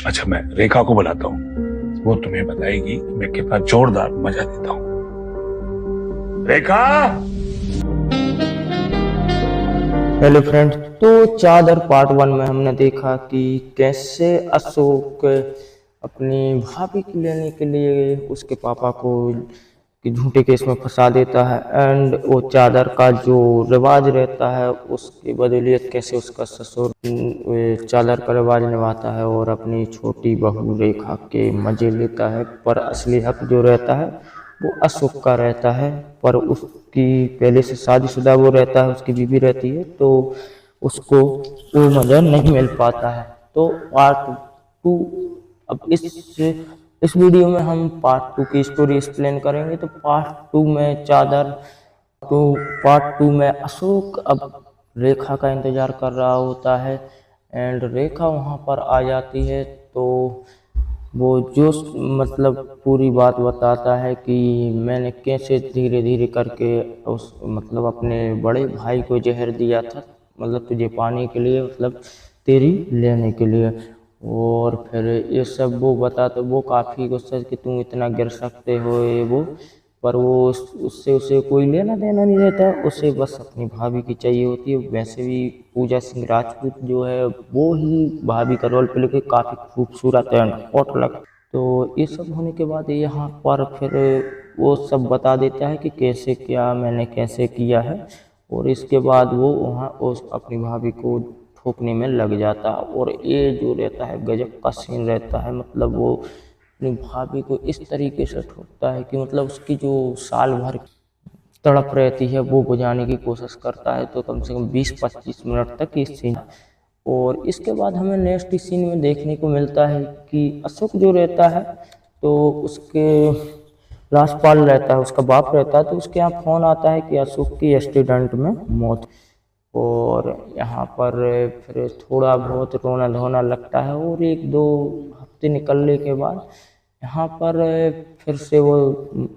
अच्छा, मैं रेखा को बुलाता हूँ, वो तुम्हें बताएगी मैं कितना जोरदार मजा देता हूँ। रेखा। हेलो फ्रेंड्स, तो चादर पार्ट 1 में हमने देखा कि कैसे अशोक अपनी भाभी को लेने के लिए उसके पापा को कि झूठे केस में फंसा देता है एंड वो चादर का जो रिवाज रहता है उसके बदौलियत कैसे उसका ससुर चादर का रिवाज निभाता है और अपनी छोटी बहू रेखा के मजे लेता है। पर असली हक जो रहता है वो अशोक का रहता है, पर उसकी पहले से शादीशुदा वो रहता है, उसकी बीवी रहती है, तो उसको वो मजा नहीं मिल पाता है। तो पार्ट 2, अब इस वीडियो में हम पार्ट 2 की स्टोरी एक्सप्लेन करेंगे। तो पार्ट 2 में अशोक अब रेखा का इंतजार कर रहा होता है एंड रेखा वहाँ पर आ जाती है। तो वो जो मतलब पूरी बात बताता है कि मैंने कैसे धीरे धीरे करके उस मतलब अपने बड़े भाई को जहर दिया था, मतलब तुझे पाने के लिए, मतलब तेरी लेने के लिए। और फिर ये सब वो बताते, वो काफ़ी गुस्सा कि तुम इतना गिर सकते हो ये वो, पर वो उससे उसे कोई लेना देना नहीं रहता, उसे बस अपनी भाभी की चाहिए होती है। वैसे भी पूजा सिंह राजपूत जो है वो ही भाभी का रोल प्ले करके काफ़ी खूबसूरत एंड हॉट लगता। तो ये सब होने के बाद यहाँ पर फिर वो सब बता देता है कि कैसे क्या मैंने कैसे किया है, और इसके बाद वो वहाँ उस अपनी भाभी को ठोकने में लग जाता है। और ये जो रहता है गजब का सीन रहता है, मतलब वो अपनी भाभी को इस तरीके से ठोकता है कि मतलब उसकी जो साल भर तड़प रहती है वो बुझाने की कोशिश करता है। तो कम से कम 20-25 मिनट तक ये सीन। और इसके बाद हमें नेक्स्ट सीन में देखने को मिलता है कि अशोक जो रहता है तो उसके राजपाल रहता है, उसका बाप रहता है, तो उसके यहाँ फ़ोन आता है कि अशोक की एक्सीडेंट में मौत। और यहाँ पर फिर थोड़ा बहुत रोना धोना लगता है। और 1-2 हफ्ते निकलने के बाद यहाँ पर फिर से वो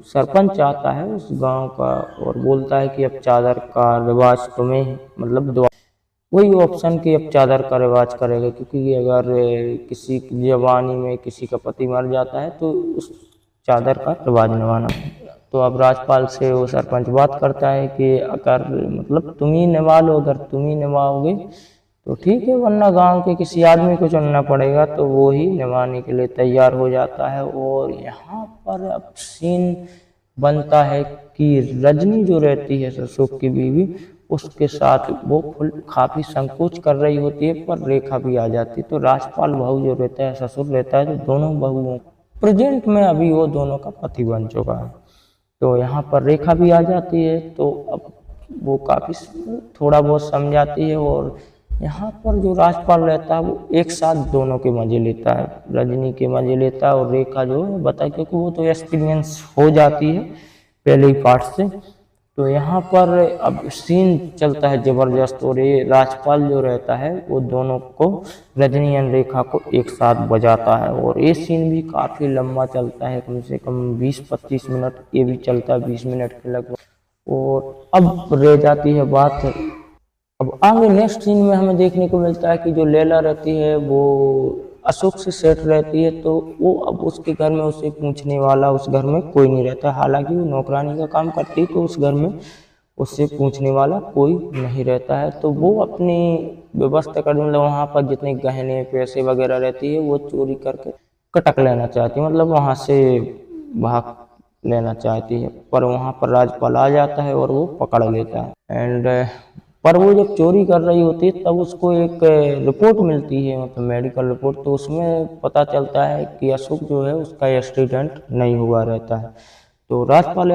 सरपंच आता है उस गांव का और बोलता है कि अब चादर का रिवाज तुम्हें मतलब वही ऑप्शन कि अब चादर का रिवाज करेगा, क्योंकि अगर किसी की जवानी में किसी का पति मर जाता है तो उस चादर का रिवाज निभाना। तो अब राजपाल से वो सरपंच बात करता है कि अगर मतलब तुम ही निभा लो, अगर तुम ही निभाओगे तो ठीक है, वरना गांव के किसी आदमी को चुनना पड़ेगा। तो वो ही निभाने के लिए तैयार हो जाता है। और यहाँ पर अब सीन बनता है कि रजनी जो रहती है अशोक की बीवी, उसके साथ वो काफ़ी संकोच कर रही होती है, पर रेखा भी आ जाती है। तो राजपाल बहू जो रहता है, ससुर रहता है, तो दोनों बहुओं प्रेजेंट में अभी वो दोनों का पति बन चुका है। तो यहाँ पर रेखा भी आ जाती है। तो अब वो काफ़ी थोड़ा बहुत समझाती है। और यहाँ पर जो राजपाल रहता है वो एक साथ दोनों के मजे लेता है, रजनी के मजे लेता है और रेखा जो है बता, क्योंकि वो तो एक्सपीरियंस हो जाती है पहले ही पार्ट से। तो यहाँ पर अब सीन चलता है ज़बरदस्त। और ये राजपाल जो रहता है वो दोनों को, रजनी एंड रेखा को एक साथ बजाता है। और ये सीन भी काफ़ी लंबा चलता है, कम से कम 20-25 मिनट ये भी चलता है, 20 मिनट के लगभग। और अब रह जाती है बात, अब आगे नेक्स्ट सीन में हमें देखने को मिलता है कि जो लैला रहती है वो अशोक से सेट रहती है। तो वो अब उसके घर में उसे पूछने वाला उस घर में कोई नहीं रहता, हालांकि वो नौकरानी का काम करती है, तो उस घर में उससे पूछने वाला कोई नहीं रहता है। तो वो अपनी व्यवस्था कर, मतलब वहाँ पर जितने गहने पैसे वगैरह रहती है वो चोरी करके कटक लेना चाहती है, मतलब वहाँ से भाग लेना चाहती है। पर वहाँ पर राजपाल आ जाता है और वो पकड़ लेता है। एंड पर वो जब चोरी कर रही होती है तब उसको एक रिपोर्ट मिलती है, मतलब मेडिकल रिपोर्ट। तो उसमें पता चलता है कि अशोक जो है उसका एक्सीडेंट नहीं हुआ रहता है। तो राजपाल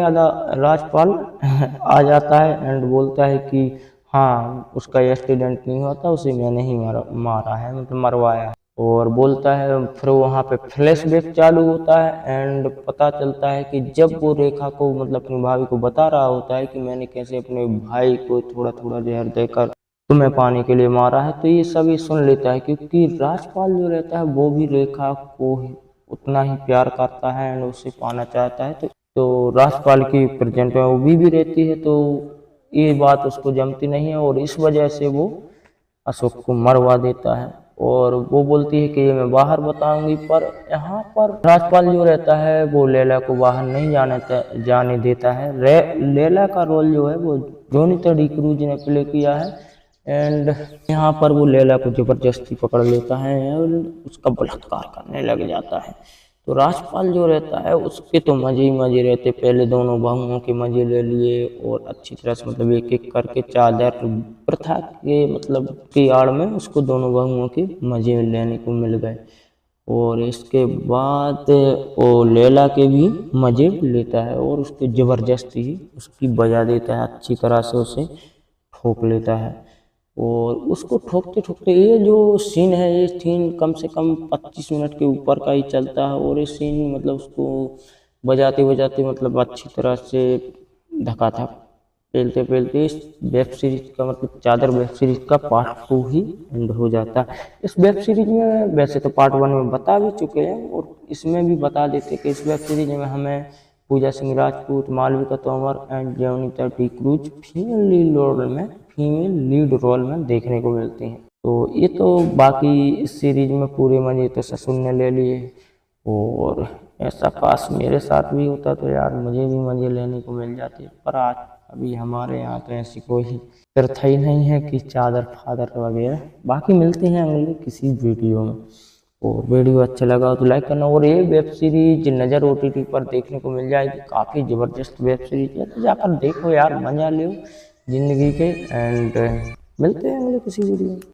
आ जाता है एंड बोलता है कि हाँ उसका एक्सीडेंट नहीं हुआ था, उसे मैंने ही मारा है, मतलब मरवाया है। और बोलता है, फिर वहाँ पे फ्लैशबैक चालू होता है एंड पता चलता है कि जब वो रेखा को मतलब अपनी भाभी को बता रहा होता है कि मैंने कैसे अपने भाई को थोड़ा थोड़ा जहर देकर तुम्हें पाने के लिए मारा है, तो ये सभी सुन लेता है, क्योंकि राजपाल जो रहता है वो भी रेखा को उतना ही प्यार करता है एंड उसे पाना चाहता है। तो राजपाल की प्रेजेंट में वो भी रहती है, तो ये बात उसको जमती नहीं है और इस वजह से वो अशोक को मरवा देता है। और वो बोलती है कि ये मैं बाहर बताऊंगी, पर यहाँ पर राजपाल जो रहता है वो लैला को बाहर नहीं जाने देता है। लैला का रोल जो है वो जोनिता डी क्रूज ने प्ले किया है। एंड यहाँ पर वो लैला को जबरदस्ती पकड़ लेता है और उसका बलात्कार करने लग जाता है। तो राजपाल जो रहता है उसके तो मजे ही मजे रहते, पहले दोनों बहुओं के मजे ले लिए और अच्छी तरह से मतलब एक एक करके चादर प्रथा के मतलब की आड़ में उसको दोनों बहुओं के मजे लेने को मिल गए। और इसके बाद वो लैला के भी मजे लेता है और उसके जबरदस्ती उसकी बजा देता है, अच्छी तरह से उसे ठोक लेता है। और उसको ठोकते ठोकते ये जो सीन है, ये सीन कम से कम 25 मिनट के ऊपर का ही चलता है। और ये सीन मतलब उसको बजाते बजाते मतलब अच्छी तरह से धका था पेलते पेलते इस वेब सीरीज का मतलब चादर वेब सीरीज का पार्ट 2 ही एंड हो जाता है। इस वेब सीरीज में वैसे तो पार्ट 1 में बता भी चुके हैं और इसमें भी बता देते कि इस वेब सीरीज में हमें Pooja Singh Rajput, Malvika Tomar and Jonita D'Cruz female lead role में देखने को मिलती हैं। तो ये तो बाकी इस सीरीज में पूरे मजे तो ससुर ने ले लिए। और ऐसा काश मेरे साथ भी होता तो यार मुझे भी मजे लेने को मिल जाते, पर आज अभी हमारे यहाँ तो ऐसी कोई प्रथा ही नहीं है कि चादर फादर वगैरह। बाकी मिलते हैं अगले किसी वीडियो में। और वीडियो अच्छा लगा हो तो लाइक करना। और ये वेब सीरीज नज़र OTT पर देखने को मिल जाएगी, काफ़ी ज़बरदस्त वेब सीरीज है, तो जाकर देखो यार, मजा लो जिंदगी के। एंड मिलते हैं अगले किसी वीडियो में।